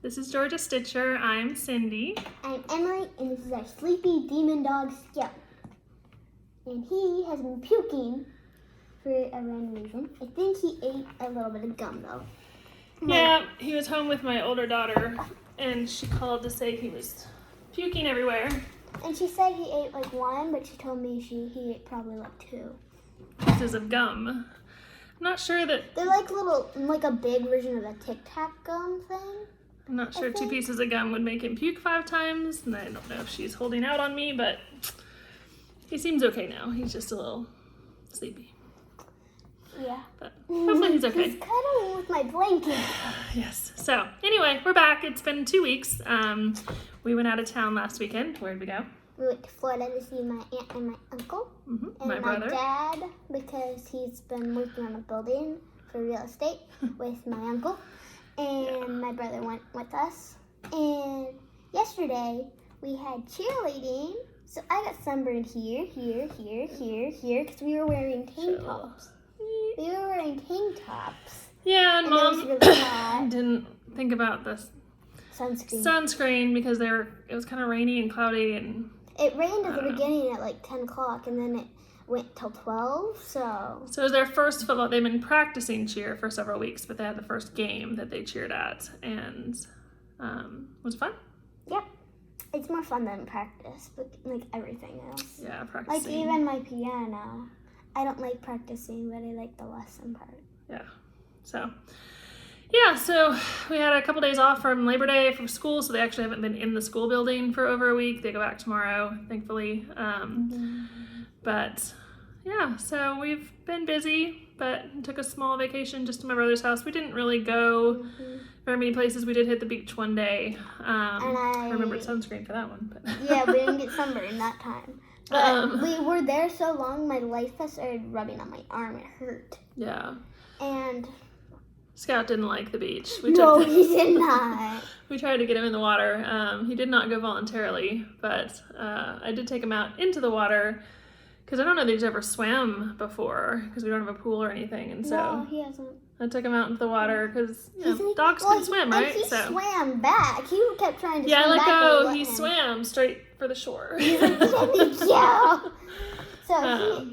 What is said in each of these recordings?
This is Georgia Stitcher. I'm Cindy. I'm Emily, and this is our sleepy demon dog, Scout. And he has been puking for a random reason. I think he ate a little bit of gum, though. Yeah, he was home with my older daughter, and she called to say he was puking everywhere. And she said he ate like one, but she told me he ate probably like 2 pieces of gum. I'm not sure that... They're like like a big version of a Tic Tac gum thing. I'm not sure 2 pieces of gum would make him puke 5 times, and I don't know if she's holding out on me, but he seems okay now. He's just a little sleepy. Yeah. But hopefully he's okay. He's cuddling with my blanket. Yes. So anyway, we're back. It's been 2 weeks. We went out of town last weekend. Where'd we go? We went to Florida to see my aunt and my uncle. And my brother. Dad, because he's been working on a building for real estate with my uncle. And my brother went with us. And yesterday we had cheerleading. So I got sunburned here, because we were wearing tank tops. We were wearing tank tops. Yeah, and Mom really didn't think about this sunscreen because it was kind of rainy and cloudy, and it rained at the beginning at like 10 o'clock, and then it went till 12, so it was their first football. They've been practicing cheer for several weeks, but they had the first game that they cheered at, and was it fun? Yep. It's more fun than practice, but like everything else. Yeah, practicing. Like even my piano. I don't like practicing, but I like the lesson part. Yeah. So we had a couple days off from Labor Day from school, so they actually haven't been in the school building for over a week. They go back tomorrow, thankfully. But yeah, so we've been busy, but took a small vacation just to my brother's house. We didn't really go very many places. We did hit the beach one day. I remembered sunscreen for that one. But yeah, we didn't get sunburned that time. But we were there so long, my life vest started rubbing on my arm. It hurt. Yeah. And Scout didn't like the beach. He did not. We tried to get him in the water. He did not go voluntarily, but I did take him out into the water because I don't know that he's ever swam before because we don't have a pool or anything. And so no, he hasn't. I took him out into the water because dogs can swim, right? He swam back. He kept trying to swim back. Yeah, I let go. He swam straight for the shore. He's like, let me go. So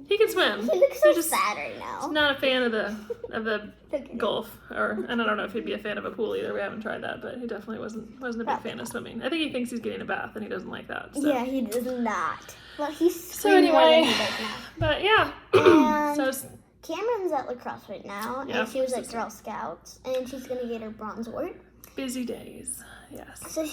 he can swim. He looks so sad right now. He's not a fan of the Gulf, and I don't know if he'd be a fan of a pool either. We haven't tried that, but he definitely wasn't a big fan of swimming. I think he thinks he's getting a bath, and he doesn't like that. So. Yeah, he does not. Well, he's so anyway, he does now. But yeah. And so Cameron's at lacrosse right now, and she was at Girl Scouts, and she's gonna get her bronze award. Busy days. Yes. So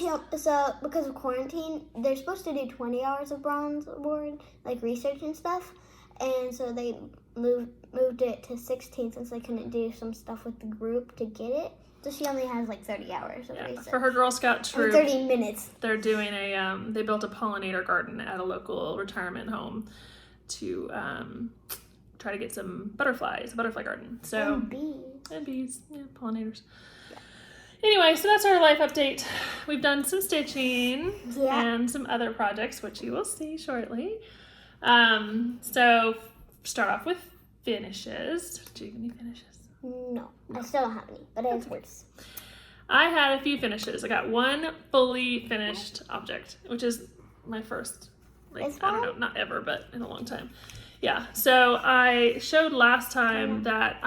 because of quarantine, they're supposed to do 20 hours of bronze award, like research and stuff, and so they moved it to 16 since they couldn't do some stuff with the group to get it. So she only has like 30 hours of research. For her Girl Scout troop, 30 minutes. They're doing they built a pollinator garden at a local retirement home to try to get some butterflies, a butterfly garden. So and bees, pollinators. Anyway, so that's our life update. We've done some stitching and some other projects, which you will see shortly. So start off with finishes. Did you have any finishes? No, I still don't have any, but I have worse. I had a few finishes. I got one fully finished object, which is my first, I don't know, not ever, but in a long time. Yeah, so I showed last time that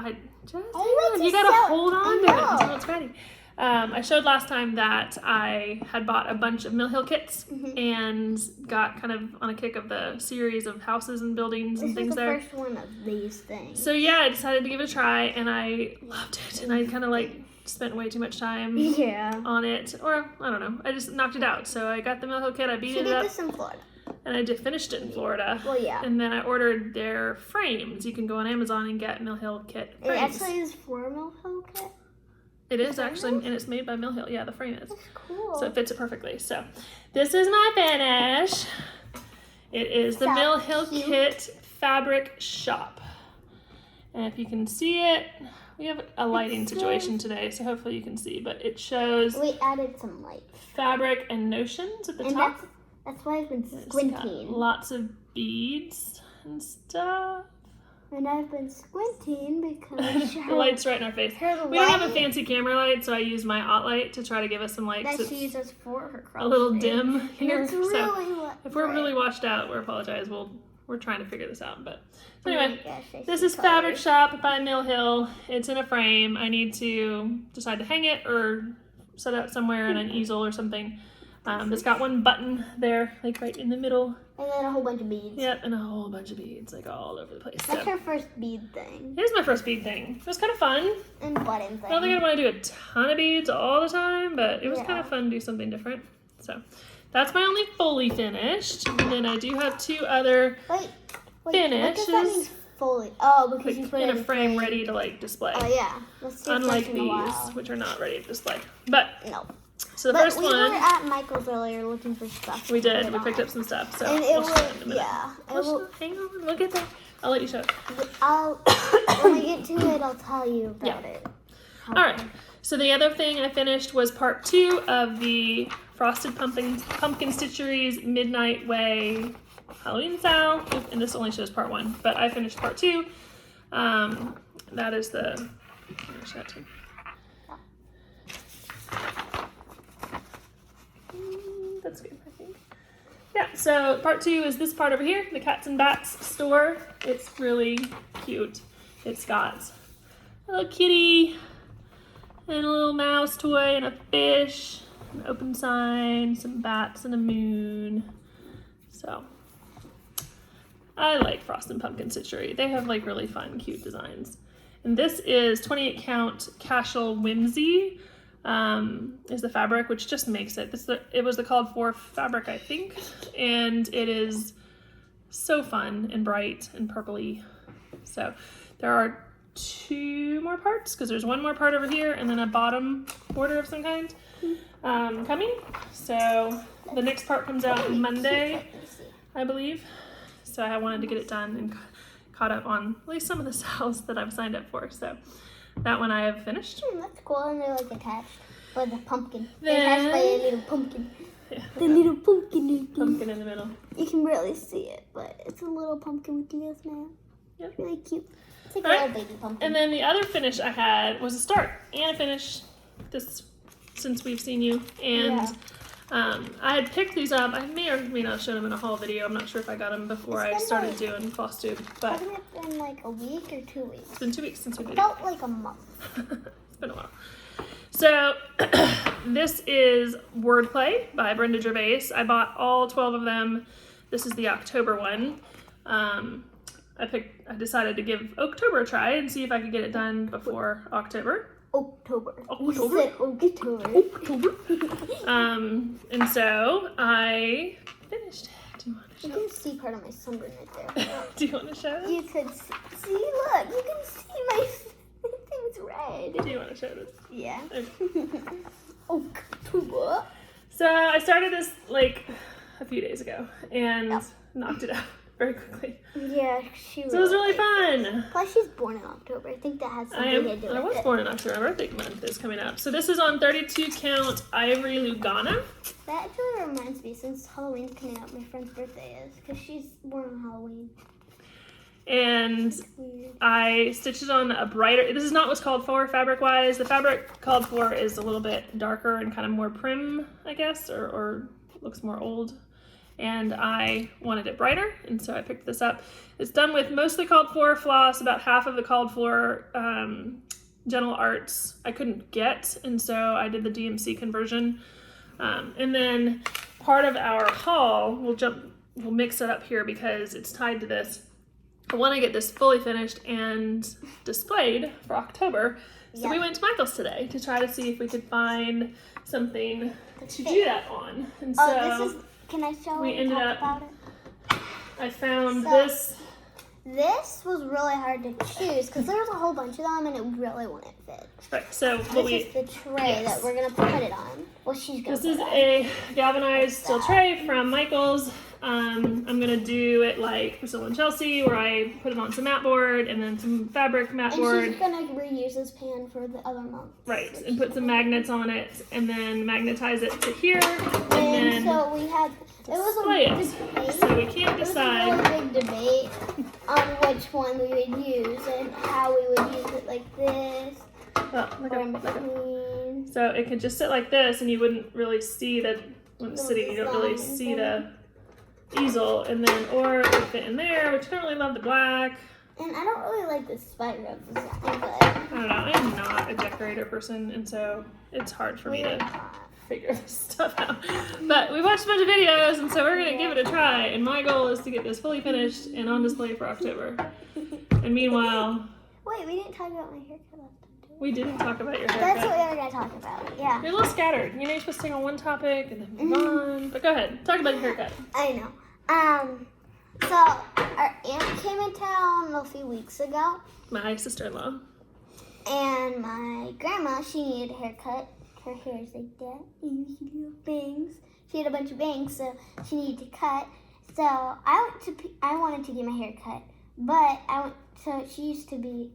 you gotta hold on to it until it's ready. I showed last time that I had bought a bunch of Mill Hill kits and got kind of on a kick of the series of houses and buildings and things there. This is the first one of these things. So yeah, I decided to give it a try, and I loved it. And I kind of spent way too much time on it, or I don't know. I just knocked it out. So I got the Mill Hill kit. I beat it up. She did this in Florida. And I finished it in Florida. Well, yeah. And then I ordered their frames. You can go on Amazon and get Mill Hill kit frames. It actually is for Mill Hill kit? It is actually, and it's made by Mill Hill. Yeah, the frame is. That's cool. So it fits it perfectly. So this is my finish. It is the Mill Hill Kit Fabric Shop. And if you can see it, we have a lighting situation today, so hopefully you can see. But it shows we added some light. Fabric and notions at the top. That's why I've been squinting. Lots of beads and stuff. And I've been squinting because the light's right in our face. We don't have a fancy camera light, so I use my light to try to give us some light. That she uses for her crochet. A little dim here. It's really so if we're really washed out, we apologize. We're trying to figure this out. But so anyway, this is Fabric Shop by Mill Hill. It's in a frame. I need to decide to hang it or set it up somewhere in an easel or something. It's got one button there, like right in the middle. And then a whole bunch of beads. Yep, and a whole bunch of beads, like all over the place. That's her first bead thing. It is my first bead thing. It was kind of fun. And button thing. I don't think I'd want to do a ton of beads all the time, but it was kind of fun to do something different. So that's my only fully finished. And then I do have two other finishes. What does that mean fully? Oh, because you put in it a frame ready to like display. Oh yeah. Let's see. Unlike these, which are not ready to display. But no. So the first we one. We were at Michael's earlier looking for stuff. We did. We picked up some stuff. So and we'll show it in a minute. Hang on. Look at that. I'll let you show it. When we get to it, I'll tell you about it. All right. So the other thing I finished was part 2 of the Frosted Pumpkin Stitchery's Midnight Way Halloween style. And this only shows part 1, but I finished part 2. That is the. Show it to you. That's good, I think. Yeah, so part 2 is this part over here, the Cats and Bats store. It's really cute. It's got a little kitty and a little mouse toy and a fish, an open sign, some bats and a moon. So I like Frosted Pumpkin Stitchery. They have like really fun, cute designs. And this is 28 count Cashel Whimsy. Is the fabric, which just makes it. It was the called for fabric, I think, and it is so fun and bright and purpley. So there are 2 more parts because there's 1 more part over here and then a bottom border of some kind coming. So the next part comes out Monday, I believe. So I wanted to get it done and caught up on at least some of the styles that I've signed up for. So that one I have finished. That's cool, and they're like attached with a pumpkin. Then, attached by a little pumpkin. Yeah, the little pumpkin. Pumpkin in the middle. You can barely see it, but it's a little pumpkin with ears now. Yep. It's really cute. It's like All a right. little baby pumpkin. And then the other finish I had was a start and a finish this since we've seen you. And I had picked these up. I may or may not show them in a haul video. I'm not sure if I got them before I started doing Flosstube. But hasn't it been like a week or 2 weeks? It's been 2 weeks since we did it. Felt like a month. It's been a while. So this is Wordplay by Brenda Gervais. I bought all 12 of them. This is the October one. I decided to give October a try and see if I could get it done before October. October. October. And so I finished it. Do you want to show? You can see part of my sunburn right there. Do you want to show it? You could see. Look, you can see my thing's red. Do you want to show this? Yeah. Okay. October. So I started this like a few days ago and knocked it out very quickly. Yeah, So it was really fun. Plus, she's born in October. I think that has something to do with it. I was born in October. My birthday month is coming up. So this is on 32 count Ivory Lugana. That actually reminds me, since Halloween's coming up, my friend's birthday is, because she's born on Halloween. And I stitched it on a brighter, this is not what's called for fabric-wise. The fabric called for is a little bit darker and kind of more prim, I guess, or looks more old. And I wanted it brighter, and so I picked this up. It's done with mostly called for floss, about half of the called for Gentle Arts I couldn't get, and so I did the DMC conversion. And then part of our haul, we'll mix it up here because it's tied to this. I want to get this fully finished and displayed for October. So we went to Michael's today to try to see if we could find something to do that on. And so can I show we ended up, about it? I found this. This was really hard to choose because there was a whole bunch of them and it really wouldn't fit. Right, so this is the tray that we're going to put it on. Well, she's going to This is a galvanized steel tray from Michael's. I'm going to do it like Priscilla Chelsea, where I put it on some mat board and then some fabric mat board. And she's going to reuse this pan for the other month. Right, and put some magnets on it and then magnetize it to here. And then so we had, it was a big debate. So we can't decide. It was a really big debate on which one we would use and how we would use it, like this. Oh, Or in between. So it could just sit like this, and you wouldn't really see the when it's sitting. You don't really see the easel, and then or it would fit in there, which I don't really love the black. And I don't really like the spider design, but I don't know. I'm not a decorator person, and so it's hard for me to figure this stuff out. But we watched a bunch of videos, and so we're gonna give it a try. And my goal is to get this fully finished and on display for October. And meanwhile, wait, we didn't talk about my haircut last time, did we? we didn't talk about your That's haircut. what we were gonna talk about. Yeah. You're a little scattered. You know, you're supposed to stay on one topic and then move on. But go ahead, talk about your haircut. I know. So our aunt came in town a few weeks ago, My sister-in-law. and my grandma, she needed a haircut. Her hair is like that, and she had bangs. She had a bunch of bangs, so she needed to cut. So I wanted to get my hair cut, but so she used to be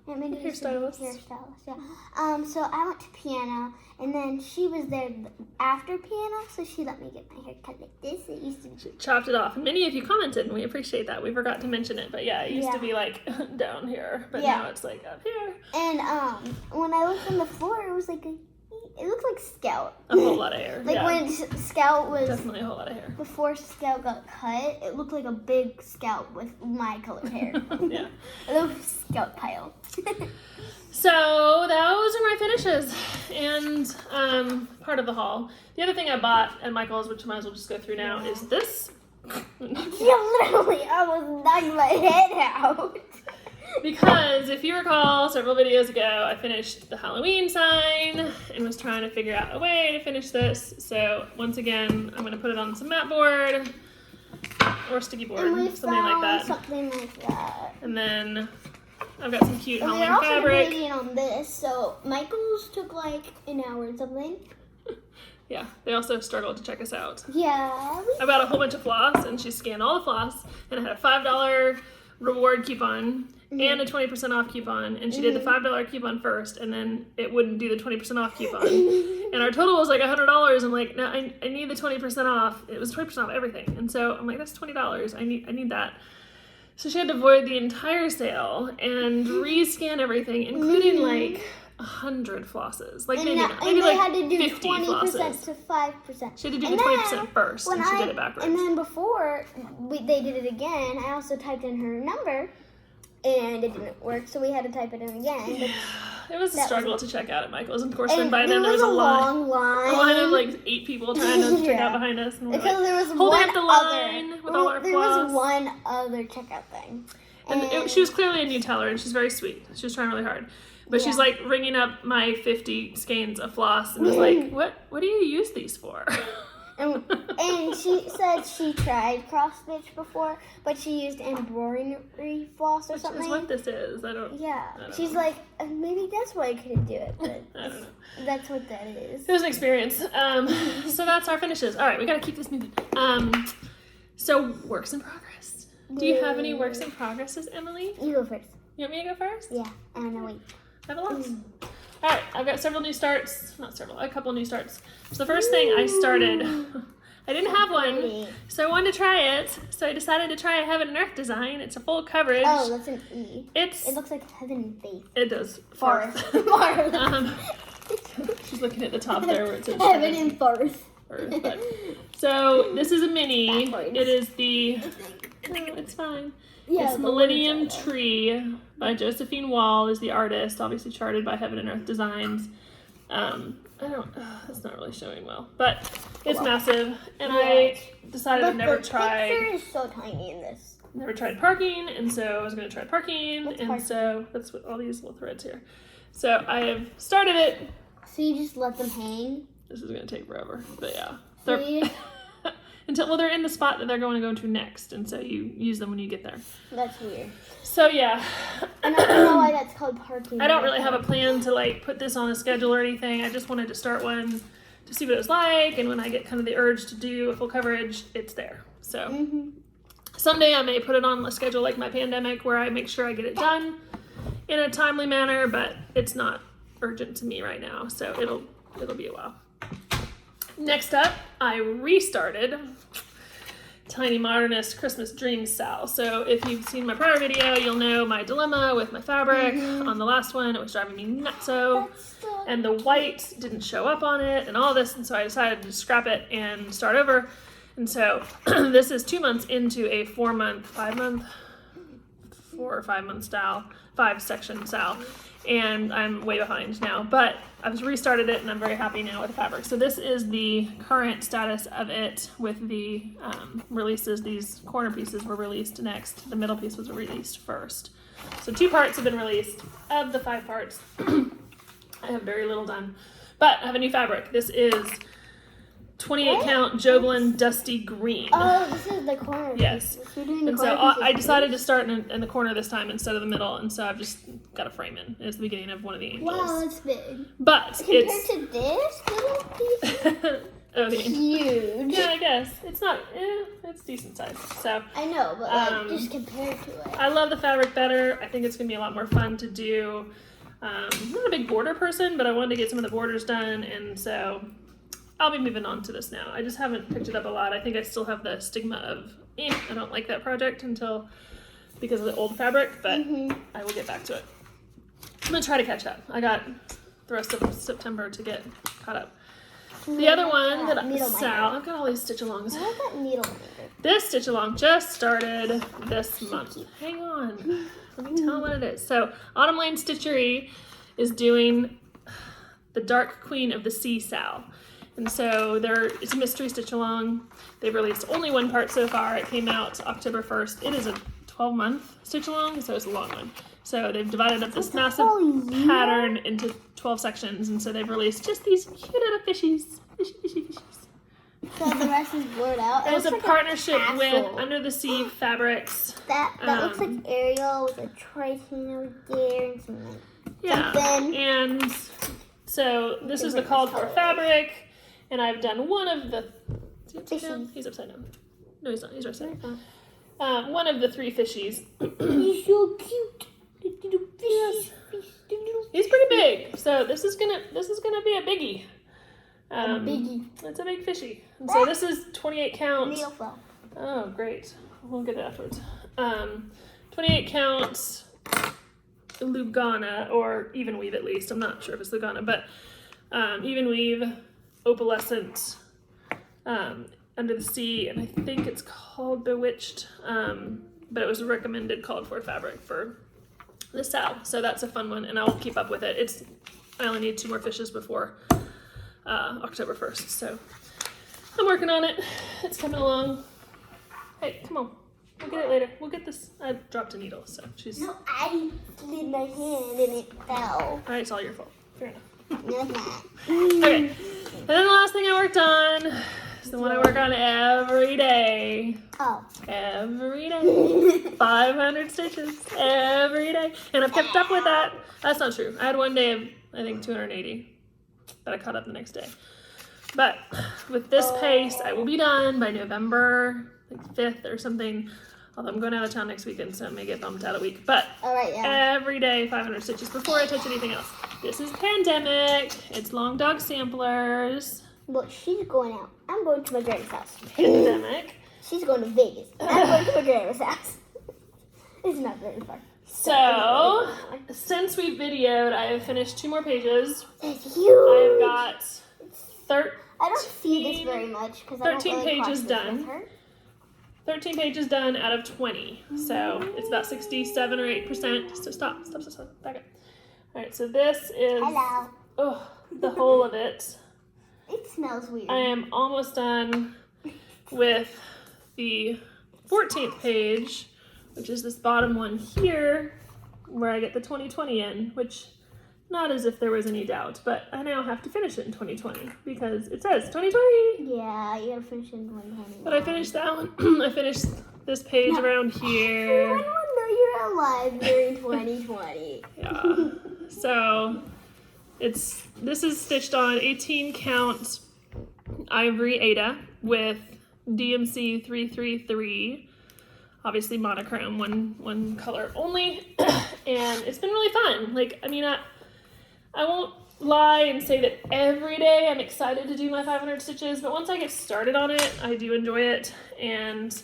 Hairstylist. Yeah. So I went to piano, and then she was there after piano, so she let me get my hair cut like this. It used to be. She chopped it off. Many of you commented, and we appreciate that. We forgot to mention it, but yeah, it used to be like down here, but now it's like up here. And when I looked on the floor, it was like it looked like Scout. A whole lot of hair. Like when Scout was definitely a whole lot of hair. Before Scout got cut, it looked like a big Scout with my colored hair. Yeah. A little Scout pile. So those are my finishes and part of the haul. The other thing I bought at Michael's, which I might as well just go through now, is this. You literally almost knocked my head out. Because if you recall, several videos ago, I finished the Halloween sign and was trying to figure out a way to finish this. So once again, I'm going to put it on some mat board or sticky board, And we something like that. Something like that. And then I've got some cute And we're Halloween also fabric. debating on this. So Michael's took like an hour or something. Yeah, they also struggled to check us out. Yeah. I bought a whole bunch of floss, and she scanned all the floss, and I had a $5 reward coupon and a 20% off coupon, and she did the $5 coupon first, and then it wouldn't do the 20% off coupon. And our total was like $100. I'm like, no, I need the 20% off. It was 20% off everything, and so I'm like, that's $20. I need that. So she had to void the entire sale and rescan everything, including like 100 flosses. Like maybe not. Maybe and they like had to do 50 20% flosses. to 5%. She had to do the 20% first, and she did it backwards. And then before they did it again, I also typed in her number, and it didn't work, so we had to type it in again. Yeah, it was a struggle to check out at Michael's. And of course, then And by then there was a long line. A line of like 8 people trying to check out behind us. And we're Because like, there was holding one up the line with all our There floss. was one other checkout thing. And she was clearly a new teller, and she's very sweet. She was trying really hard. But she's like ringing up my 50 skeins of floss and was like, what do you use these for? And she said she tried cross stitch before, but she used embroidery floss or something. Which is what this is. I don't She's know. like, maybe that's why I couldn't do it, but I don't know. that's what that is. It was an experience. So that's our finishes. All right, we got to keep this moving. So works in progress. Do you have any works in progresses, Emily? You go first. You want me to go first? Yeah, and then wait. I have a lot. All right, I've got several new starts. Not several, a couple new starts. So the first thing I started, I didn't have one, so I wanted to try it. So I decided to try a Heaven and Earth design. It's a full coverage. Oh, that's an E. It looks like heaven and faith. It does. Farth. She's looking at the top there where it says Heaven and Farth. So this is a mini. Backwards. It is the. It's fine. Yeah, it's Millennium Tree by Josephine Wall is the artist, obviously charted by Heaven and Earth Designs. It's not really showing well, but it's massive, and I decided I've never tried. The picture is so tiny in this. Never tried parking, and so I was going to try parking, so that's what all these little threads here. So I have started it. So you just let them hang? This is going to take forever, but yeah. So they're in the spot that they're going to go to next, and so you use them when you get there. That's weird. So yeah. And I don't know why that's called parking. I don't really have a plan to like put this on a schedule or anything. I just wanted to start one to see what it was like, and when I get kind of the urge to do a full coverage, it's there. So someday I may put it on a schedule like my pandemic where I make sure I get it done in a timely manner, but it's not urgent to me right now, so it'll be a while. Next up, I restarted Tiny Modernist Christmas Dreams Sal. So if you've seen my prior video, you'll know my dilemma with my fabric. On the last one, it was driving me nutso, and the white didn't show up on it and all this, and so I decided to scrap it and start over. And so this is 2 months into a 4 or 5 month style, 5 section style, and I'm way behind now, but I've restarted it and I'm very happy now with the fabric. So this is the current status of it with the releases. These corner pieces were released next. The middle piece was released first. So 2 parts have been released of the 5 parts. I have very little done, but I have a new fabric. This is 28 count Joblin Dusty Green. Oh, this is the corner. Yes. You're doing the And so corner I decided to start in the corner this time instead of the middle, and so I've just got a frame in. It's the beginning of one of the angels. Wow, it's big. But Compared it's to this little piece, oh, the huge. yeah, I guess it's not. It's decent size. So I know, but like, just compared to it. I love the fabric better. I think it's gonna be a lot more fun to do. I'm not a big border person, but I wanted to get some of the borders done, and so I'll be moving on to this now. I just haven't picked it up a lot. I think I still have the stigma of, I don't like that project because of the old fabric, but I will get back to it. I'm gonna try to catch up. I got the rest of September to get caught up. The other one that I've got all these stitch alongs. I like that needle maker. This stitch along just started this month. Hang on, let me tell what it is. So Autumn Lane Stitchery is doing the Dark Queen of the Sea Sal. And so it's a mystery stitch along. They've released only 1 part so far. It came out October 1st. It is a 12-month stitch along, so it's a long one. So they've divided up this massive pattern into 12 sections, and so they've released just these cute little fishies. Fishies. So the rest is blurred out. There's a like partnership a with Under the Sea Fabrics. That looks like Ariel with a Triton over there and some like something. And so this is the called for fabric. And I've done one of the. Is he upside down? He's upside down. No, he's not. He's upside down. One of the 3 fishies. He's so cute. Yes. He's pretty big. So this is gonna be a biggie. Biggie. It's a big fishy. And so this is 28 count. Needle flow. Oh, great. We'll get it afterwards. 28 count Lugana, or even weave at least. I'm not sure if it's Lugana, but even weave. Opalescent Under the Sea, and I think it's called Bewitched, but it was a recommended called for fabric for the Sal, so that's a fun one, and I'll keep up with it. I only need 2 more fishes before October 1st, so I'm working on it. It's coming along. Hey, come on, we'll get it later. We'll get this. I dropped a needle, so she's. No, I slid my hand and it fell. All right, it's all your fault. Fair enough. Okay. And then the last thing I worked on is the one I work on every day. Oh. Every day. 500 stitches every day. And I've kept up with that. That's not true. I had one day of, I think, 280 that I caught up the next day. But with this pace, I will be done by November 5th or something. Although I'm going out of town next weekend, so I may get bumped out a week. But every day, 500 stitches before I touch anything else. This is Pandemic. It's Longdog samplers. Well, she's going out. I'm going to my grandma's house. Pandemic. She's going to Vegas. I'm going to my grandma's house. It's not very far. So, since we videoed, I have finished 2 more pages. That's huge. I've got 13. I don't see this very much because 13 pages done. 13 pages done out of 20. So it's about 67 or 8%. So stop. Back up. All right, so this is the whole of it. It smells weird. I am almost done with the 14th page, which is this bottom one here, where I get the 2020 in, which not as if there was any doubt, but I now have to finish it in 2020 because it says 2020. Yeah, you gotta finish it in 2020. But I finished that one. I finished this page around here. Everyone will know you're alive during 2020. Yeah. So this is stitched on 18 count Ivory Ada with DMC 333. Obviously monochrome, one color only. And it's been really fun. Like, I mean, I won't lie and say that every day I'm excited to do my 500 stitches, but once I get started on it, I do enjoy it, and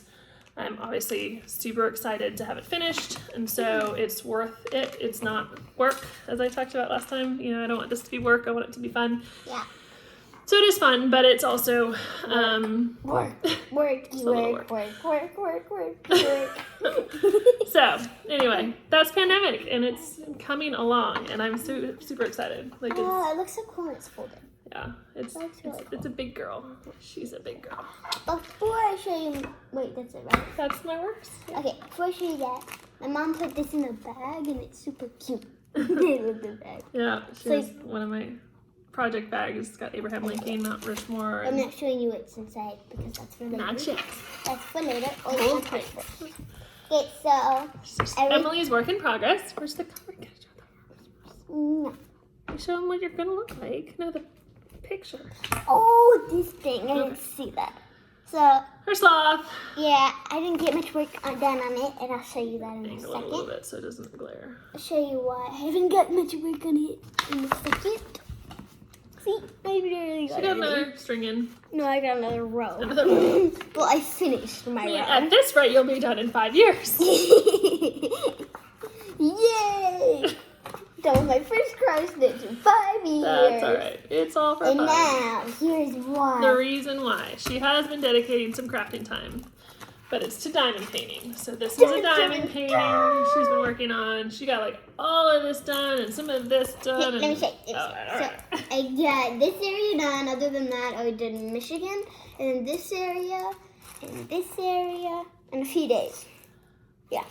I'm obviously super excited to have it finished, and so it's worth it. It's not work, as I talked about last time. You know, I don't want this to be work. I want it to be fun. Yeah. So it is fun, but it's also work. So anyway, that's Pandemic, and it's coming along, and I'm super excited. Like, it looks so cool when it's folded. Yeah, it's a big girl. She's a big girl. Before I show you, wait, that's it, right? That's my works. Yeah. Okay, before I show you that, my mom put this in a bag, and it's super cute. With the bag. Yeah, she's one of my project bags. It's got Abraham Lincoln, Mount Rushmore. I'm not showing you what's inside because that's for later. Not yet. That's for later. Oh, okay, so Emily's work in progress. Where's the cover? No. Show them what you're gonna look like. No, the picture. Oh, this thing. I didn't see that. So her sloth. Yeah, I didn't get much work done on it, and I'll show you that in a Angle second. a little bit so it doesn't glare. I'll show you why I haven't got much work on it in a second. See, I barely got She got another string in. No, I got another row. Another row. Well, I finished my row. At this rate, you'll be done in 5 years. Yay! That was my first cross stitch in 5 years. That's alright. It's all for fun. And now, here's why. The reason why. She has been dedicating some crafting time, but it's to diamond painting. So this is a diamond painting she's been working on. She got like all of this done and some of this done. Let me check. So I got this area done. Other than that, I did in Michigan, and then this area, and this area, in a few days. Yeah.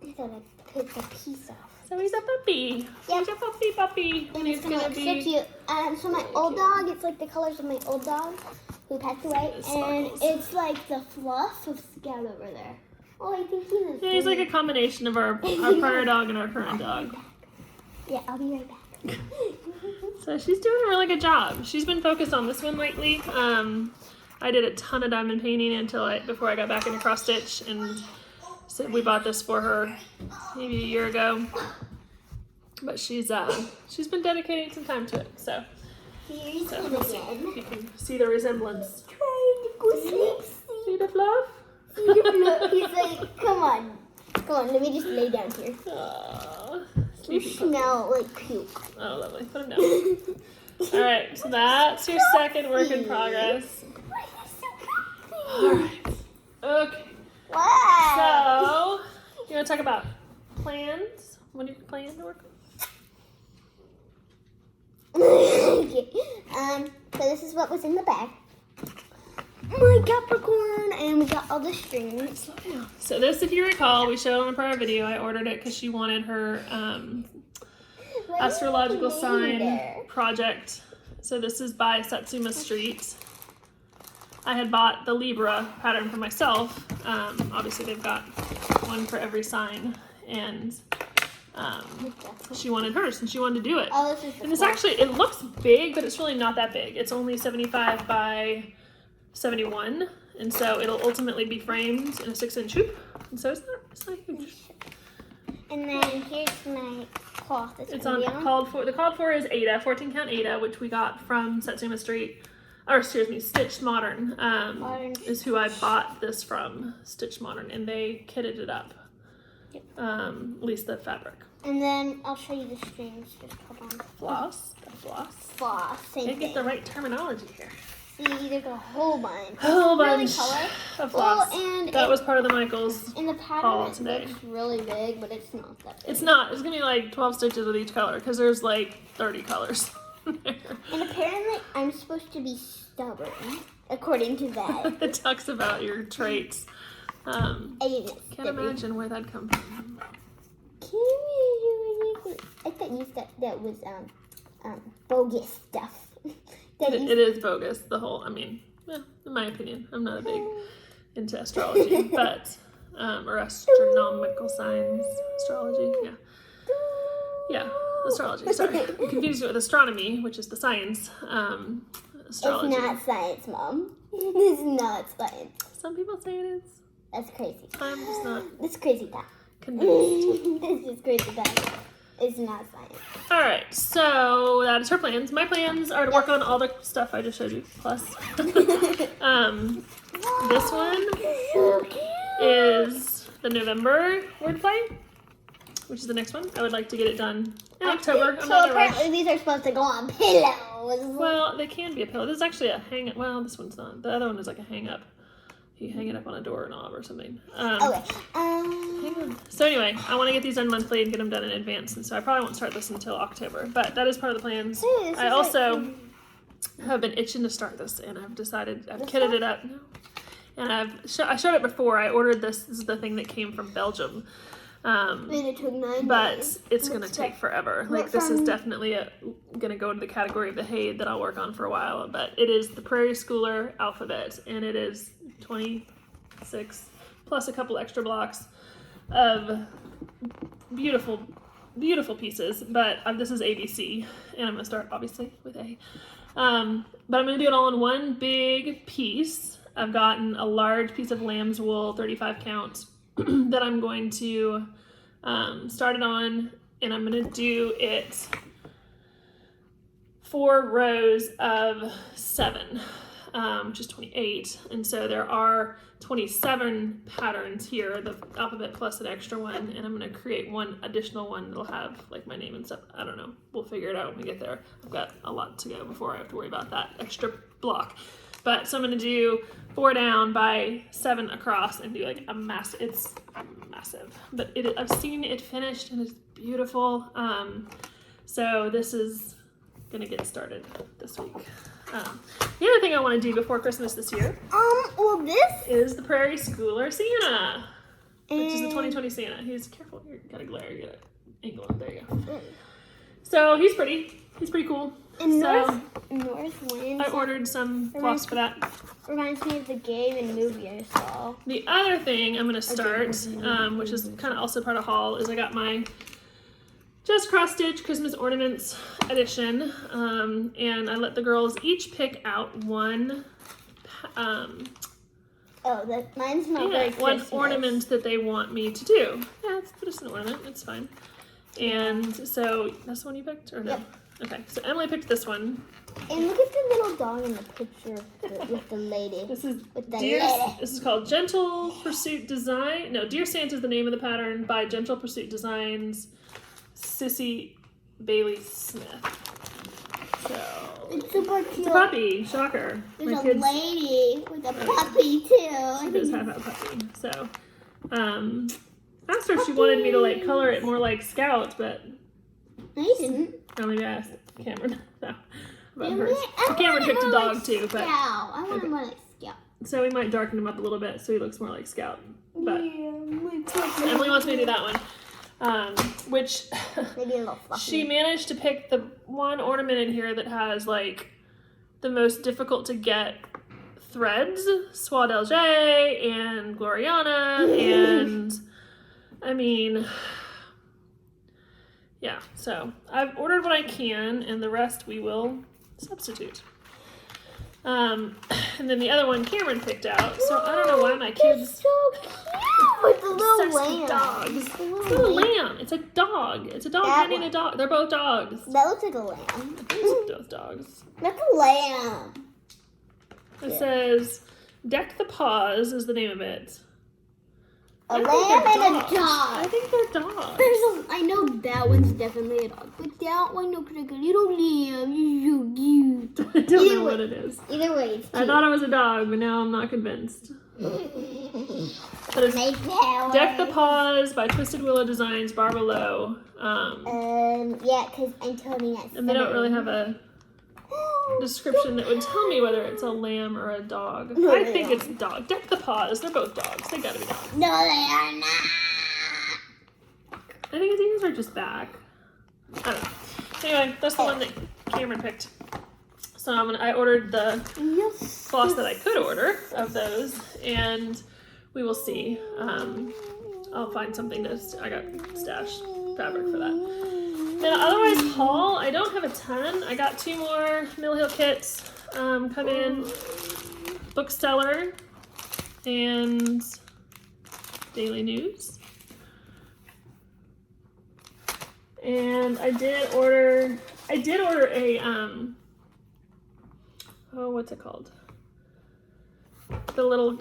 I thought I took the piece off. So he's a puppy. Yeah. He's a puppy. And it's gonna look so cute. So my old dog, it's like the colors of my old dog who passed away, and it's like the fluff of Scout over there. Oh, I think he's like a combination of our prior dog and our current dog. Yeah, I'll be right back. So she's doing a really good job. She's been focused on this one lately. I did a ton of diamond painting before I got back into cross stitch, and so we bought this for her maybe a year ago. But she's been dedicating some time to it. So Here's we'll see if you can see the resemblance. Trying to go sleep. See the fluff? See the fluff? He's like, come on, let me just lay down here. Aww, You smell like puke. Oh, lovely. Put him down. All right, so that's your second work in progress. All right. Okay. Wow. So, you want to talk about plans? What do you plan to work on? Okay. So this is what was in the bag. My Capricorn, and we got all the strings. So this, if you recall, we showed on a prior video. I ordered it because she wanted her astrological sign project. So this is by Satsuma Street. I had bought the Libra pattern for myself. Obviously they've got one for every sign, and she wanted hers and she wanted to do it. Oh, this is and it's actually, it looks big, but it's really not that big. It's only 75 by 71, and so it'll ultimately be framed in a 6-inch hoop, and so it's not huge. And then here's my cloth. It's on called for. The called for is Ada, 14 count Ada, which we got from Satsuma Street, or excuse me, Stitched Modern. Is who I bought this from, Stitched Modern, and they kitted it up. Yep. At least the fabric. And then I'll show you the strings. Just hold on. Floss. Same thing. Get the right terminology here. See, there's a whole bunch. A whole bunch really color. of floss. Well, and that was part of the Michaels in the pattern haul it today. looks really big, but it's not that big. It's not. It's gonna be like 12 stitches with each color because there's like 30 colors. And apparently, I'm supposed to be stubborn, according to that. It talks about your traits. Can't imagine where that comes from. I thought you thought that was bogus stuff. It is bogus. The whole. I mean, yeah, in my opinion, I'm not a big into astrology, but or astronomical signs, astrology. Yeah, astrology. Sorry, I'm confused it with astronomy, which is the science. Astrology. It's not science, Mom. It's not science. Some people say it is. That's crazy. I'm just not. That's crazy talk. Convinced. This is crazy talk. It's not science. All right, so that is her plans. My plans are to work on all the stuff I just showed you, plus. This one is the November wordplay, which is the next one. I would like to get it done in October. I'm not in a rush. Apparently these are supposed to go on pillows. Well, they can be a pillow. This is actually a hang. Well, this one's not. The other one is like a hang up. You hang it up on a doorknob or something. Okay. Hang on. So anyway, I want to get these done monthly and get them done in advance, and so I probably won't start this until October. But that is part of the plans. I also have been itching to start this, and I've decided I've kitted it up. No. And I showed it before. I ordered this. This is the thing that came from Belgium. And it took 9 but days. it's going to take forever. Like, this is definitely going to go to the category of the Hay that I'll work on for a while. But it is the Prairie Schooler alphabet, and it is 26 plus a couple extra blocks of beautiful, beautiful pieces. But this is ABC, and I'm going to start, obviously, with A. But I'm going to do it all in one big piece. I've gotten a large piece of lamb's wool, 35 count, that I'm going to start it on, and I'm going to do it 4 rows of 7, which is 28, and so there are 27 patterns here, the alphabet plus an extra one, and I'm going to create one additional one that'll have like my name and stuff. I don't know, we'll figure it out when we get there. I've got a lot to go before I have to worry about that extra block. But so I'm going to do 4 down by 7 across and do like a massive, it's massive, but I've seen it finished and it's beautiful. So this is going to get started this week. The other thing I want to do before Christmas this year well, this is the Prairie Schooler Santa, which is the 2020 Santa. He's careful, you gotta glare, you gotta angle it, there you go. So he's pretty cool. and So North Wind I ordered some floss for that. reminds me of the game and movie I saw. The other thing I'm going to start, which is kind of also part of haul, is I got my Just Cross Stitch Christmas Ornaments edition, and I let the girls each pick out one Mine's not very one Christmas. ornament that they want me to do. Yeah, let's put us an ornament, it's fine. And so, that's the one you picked, or no? Yep. Okay, so Emily picked this one. And look at the little dog in the picture with the lady. This is With the Dear. lady. This is called Gentle Pursuit Design. No, Dear Santa is the name of the pattern by Gentle Pursuit Designs, Sissy Bailey Smith. So It's super cute. it's a puppy. Shocker. There's My a kids lady with a puppy too. does have a puppy. So, asked her if she wanted me to like color it more like Scout, but No, you didn't. no, maybe I asked Cameron. No, about Yeah, hers. I Cameron want it picked a more dog like too, but Scout. I want it more like Scout. so we might darken him up a little bit so he looks more like Scout. But Yeah, my puppy. Emily wants me to do that one. Which Maybe a little fluffy. she managed to pick the one ornament in here that has like the most difficult to get threads, Soie d'Alger and Gloriana, and I mean, yeah, so I've ordered what I can and the rest we will substitute. And then the other one Cameron picked out, so I don't know why my They're kids so cute with the little obsessed lamb. with dogs. The It's not a lamb. It's a dog. It's a dog That petting a one. dog. They're both dogs. That looks like a lamb. It's both dogs. That's a lamb. It Yeah. says Deck the Paws is the name of it. A I think lamb they're and a dogs. dog. I think they're dogs. I know that one's definitely a dog, but that one looks like a little lamb. You're so cute. I don't Either know way- what it is. Either way, it's cute. I thought it was a dog, but now I'm not convinced. But it's My power. Deck the Paws by Twisted Willow Designs, Barbara Lowe. Yeah, because I'm telling that. And they don't really have a description that would tell me whether it's a lamb or a dog. No, I they think don't. it's dog. Deck the Paws. They're both dogs. They gotta be dogs. No, they are not. I think his ears are just back. I don't know. Anyway, that's the one that Cameron picked. So I ordered the floss that I could order of those, and we will see. I'll find something to. I got stash fabric for that. And otherwise, haul. I don't have a ton. I got 2 more Mill Hill kits come in. Bookseller and Daily News. And I did order I did order a, oh, what's it called? The little,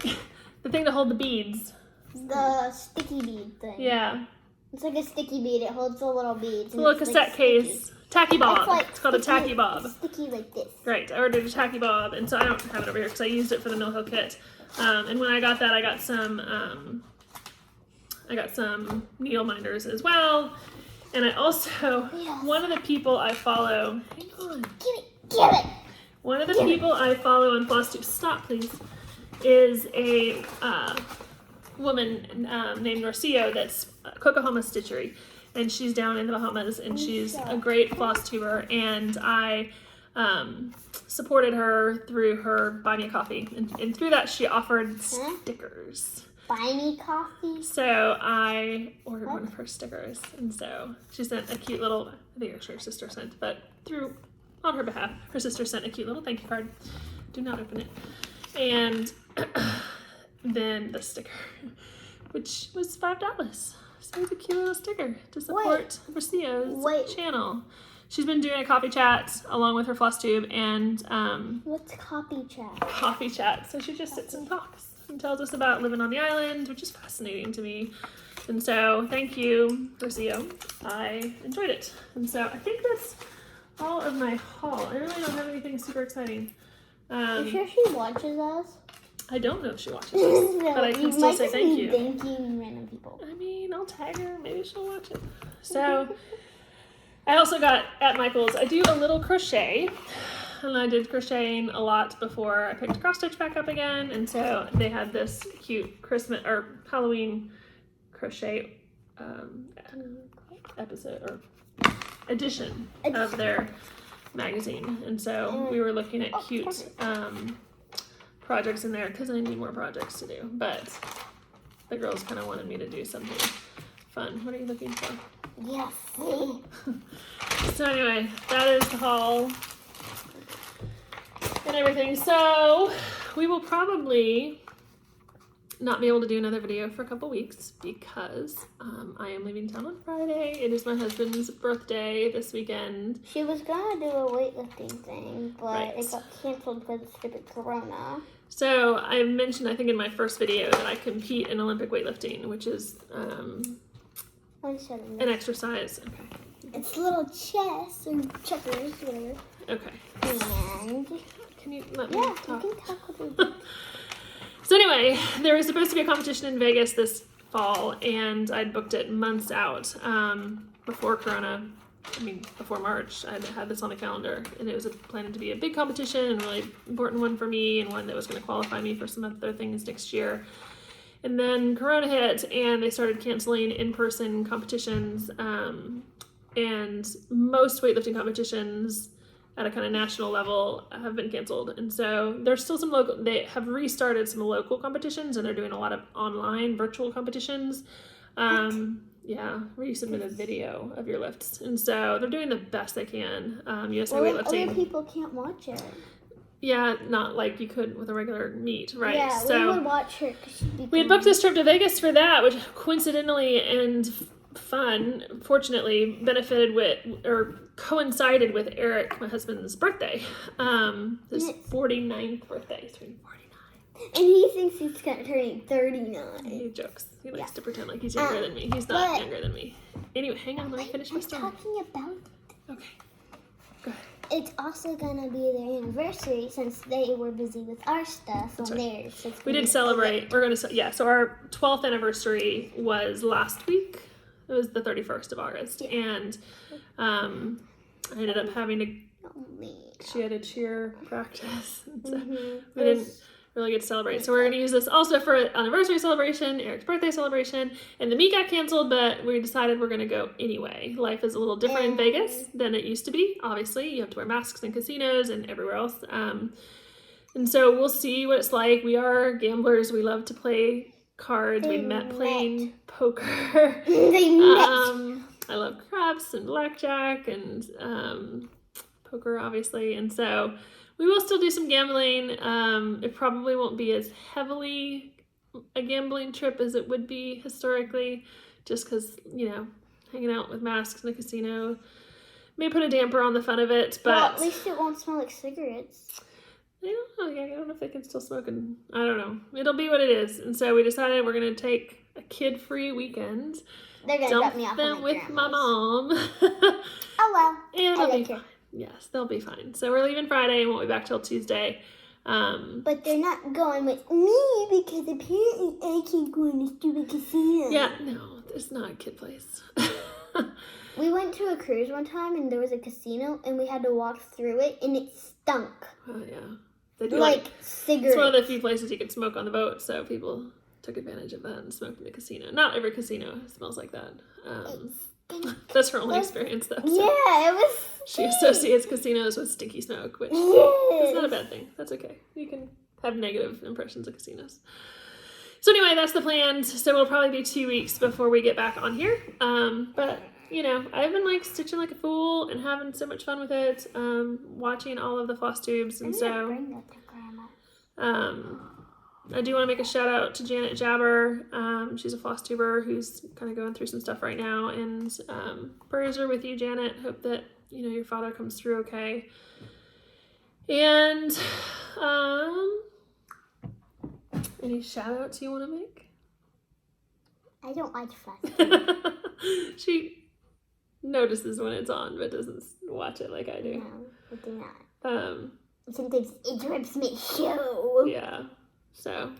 the thing to hold the beads. The sticky bead thing. Yeah. It's like a sticky bead. It holds the little beads. It's a little cassette case. Tacky bob. It's called a tacky bob. Sticky like this. Right. I ordered a tacky bob, and so I don't have it over here because I used it for the Mill Hill kit. And when I got that, I got some needle minders as well. And I also, one of the people I follow, hang on. Get it. One of the people I follow on Flosstube, stop please, is a woman named Norcio that's Cocohama Stitchery. And she's down in the Bahamas, and she's a great floss tuber. And I supported her through her Buy Me a Coffee. And through that, she offered stickers. Buy me coffee? So I ordered one of her stickers. And so she sent a cute little, I think her sister sent, but on her behalf, her sister sent a cute little thank you card. Do not open it. And then the sticker, which was $5. So it's a cute little sticker to support Priscilla's channel. She's been doing a coffee chat along with her Flosstube and what's coffee chat? Coffee chat. So she just sits and talks and tells us about living on the island, which is fascinating to me. And so thank you, Priscilla. I enjoyed it. And so I think that's all of my haul. I really don't have anything super exciting. You sure she watches us? I don't know if she watches us, but I can still say thank you. Thanking random people. I mean, I'll tag her. Maybe she'll watch it. So, I also got at Michael's. I do a little crochet, and I did crocheting a lot before I picked cross stitch back up again. And so they had this cute Christmas or Halloween crochet episode or edition of their magazine. And so we were looking at cute projects in there because I need more projects to do, but the girls kind of wanted me to do something fun. What are you looking for? Yes. So anyway, that is the haul and everything. So we will probably not be able to do another video for a couple weeks because I am leaving town on Friday. It is my husband's birthday this weekend. She was gonna do a weightlifting thing, but it got canceled because of stupid corona. So I mentioned, I think in my first video, that I compete in Olympic weightlifting, which is an exercise. Okay. It's little chess or checkers, whatever. Okay. And can you let me talk? You can talk with me. So anyway, there was supposed to be a competition in Vegas this fall, and I'd booked it months out before Corona. I mean, before March, I had this on the calendar, and it was planning to be a big competition and really important one for me, and one that was going to qualify me for some other things next year. And then Corona hit, and they started canceling in-person competitions, and most weightlifting competitions at a kind of national level have been canceled. And so there's still some local, they have restarted some local competitions, and they're doing a lot of online virtual competitions. Yeah, where you submit a video of your lifts. And so they're doing the best they can. USA Weightlifting. Other people can't watch it. Yeah, not like you could with a regular meet, right? Yeah, so we would watch her. We had booked this trip to Vegas for that, which coincidentally and fortunately benefited with, or coincided with Eric, my husband's birthday. His 49th birthday. He's turning 49. And he thinks he's turning 39. He jokes. He likes to pretend like he's younger than me. He's not younger than me. Anyway, hang on, let me finish my story. Talking about it. Okay. Go ahead. It's also gonna be their anniversary since they were busy with our stuff on theirs. We did celebrate. We're gonna so our 12th anniversary was last week. It was the 31st of August, and I ended up having to. She had a cheer practice, so we didn't really get to celebrate. So we're gonna use this also for an anniversary celebration, Eric's birthday celebration, and the meet got canceled, but we decided we're gonna go anyway. Life is a little different in Vegas than it used to be. Obviously, you have to wear masks in casinos and everywhere else. And so we'll see what it's like. We are gamblers. We love to play cards. We met playing poker. I love craps and blackjack and poker, obviously. And so we will still do some gambling. It probably won't be as heavily a gambling trip as it would be historically, just because, hanging out with masks in a casino may put a damper on the fun of it, but well, at least it won't smell like cigarettes. I don't know if they can still smoke, and I don't know. It'll be what it is. And so we decided we're gonna take a kid-free weekend. They're gonna drop me off them with my mom. Oh well. And they'll be fine. Yes, they'll be fine. So we're leaving Friday and won't be back till Tuesday. But they're not going with me because apparently I can't go in the stupid casino. Yeah, no, it's not a kid place. We went to a cruise one time and there was a casino and we had to walk through it and it stunk. Oh yeah, they do like cigarettes. It's one of the few places you can smoke on the boat, so people took advantage of that and smoked in the casino. Not every casino smells like that. That's her only experience though. So. Yeah, it was. She associates casinos with stinky smoke, which yes. is not a bad thing. That's okay. You can have negative impressions of casinos. So anyway, that's the plan. So it'll probably be 2 weeks before we get back on here. But you know, I've been like stitching like a fool and having so much fun with it. Watching all of the Flosstubes, and so bring that to Grandma. I do want to make a shout out to Janet Jabber. She's a Flosstuber who's kind of going through some stuff right now, and prayers are with you, Janet. Hope that your father comes through okay. And any shout outs you want to make? I don't watch Flosstube. She notices when it's on, but doesn't watch it like I do. No, I do not. Sometimes it interrupts my show. Yeah. So,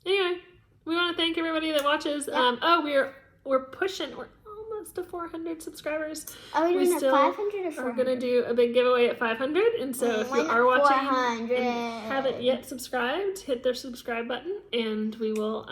anyway, we want to thank everybody that watches. Yeah. We're pushing. We're almost to 400 subscribers. Are we doing it 500 or 400? We're going to do a big giveaway at 500. And so if you are watching 400? and haven't yet subscribed, hit the subscribe button and we will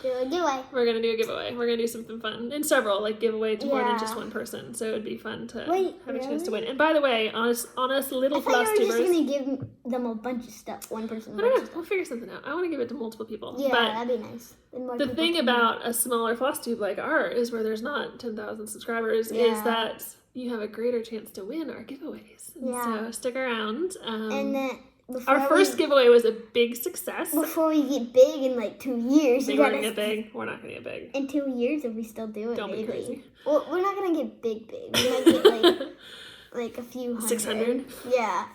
do a giveaway. We're going to do a giveaway. We're going to do something fun. And several, like giveaway to more than just one person. So it would be fun to have a chance to win. And by the way, on us little Flosstubers. I thought you were just going to give them a bunch of stuff. One person. I don't know. We'll figure something out. I want to give it to multiple people. Yeah, but that'd be nice. The thing about a smaller Flosstube like ours, where there's not 10,000 subscribers, is that you have a greater chance to win our giveaways. So stick around. And then our first giveaway was a big success. Before we get big in like 2 years. We're going to get big. We're not going to get big. In 2 years, if we still do it, don't be crazy. Well, we're not going to get big. We might get like a few hundred. 600? Yeah.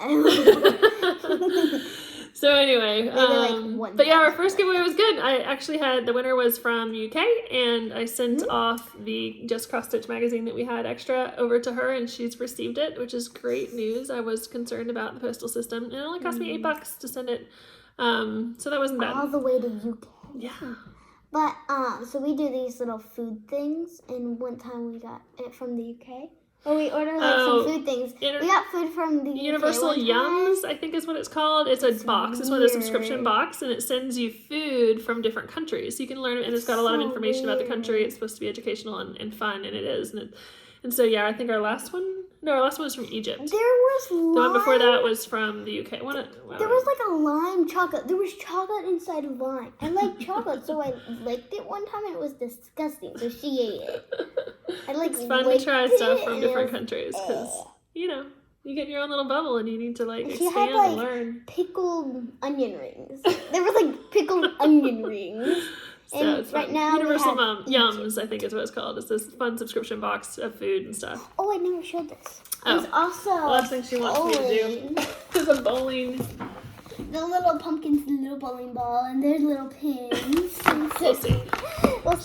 So anyway, but yeah, our first giveaway was good. I actually the winner was from UK, and I sent off the Just Cross Stitch magazine that we had extra over to her, and she's received it, which is great news. I was concerned about the postal system, and it only cost me $8 to send it, so that wasn't bad. All the way to UK. Yeah. But so we do these little food things, and one time we got it from the UK. Or we ordered some food things. We got food from the Universal UK Yums, I think is what it's called. It's a box. It's one of the subscription box, and it sends you food from different countries. So you can learn, and it's got a lot of information about the country. It's supposed to be educational and fun, and it is. And so yeah, I think our last one was from Egypt. There was lime. The one before that was from the UK. There was like a lime chocolate. There was chocolate inside of lime. I like chocolate, so I licked it one time and it was disgusting. So she ate it. It's fun to try stuff from different countries because, you get your own little bubble and you need to expand and learn. Pickled onion rings. There was pickled onion rings. So and it's right fun. now Universal Yums, I think is what it's called. It's this fun subscription box of food and stuff. Oh, I never showed this. Oh, there's also the last thing she wants me to do is a bowling. The little pumpkin's little bowling ball, and there's little pins. We'll see.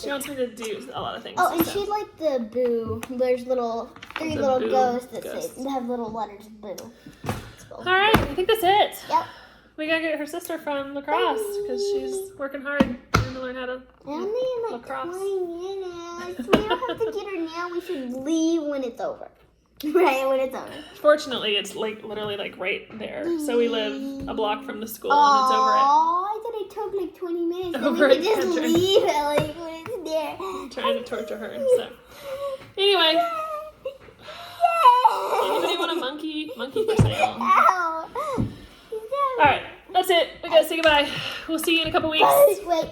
She wants me to do a lot of things. Oh, and she liked the boo. There's three little ghosts that have little letters boo. All right, I think that's it. Yep. We gotta get her sister from lacrosse because she's working hard trying to learn how to lacrosse. 20 minutes. We don't have to get her now. We should leave when it's over. Right, when it's over. Fortunately, it's literally right there. So we live a block from the school, and it's over Oh, I thought it took 20 minutes. Over we could just leave it when it's there. I'm trying to torture her. So anyway, anybody want a monkey for sale? Ow. All right, that's it. We gotta say goodbye. We'll see you in a couple weeks. Wait.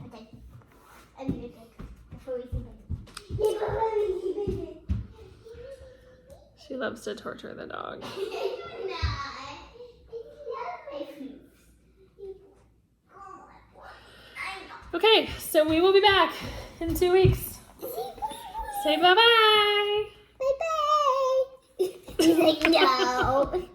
Okay. I need a pick before we see. She loves to torture the dog. Okay, so we will be back in 2 weeks. Say bye-bye. Bye-bye. like, no.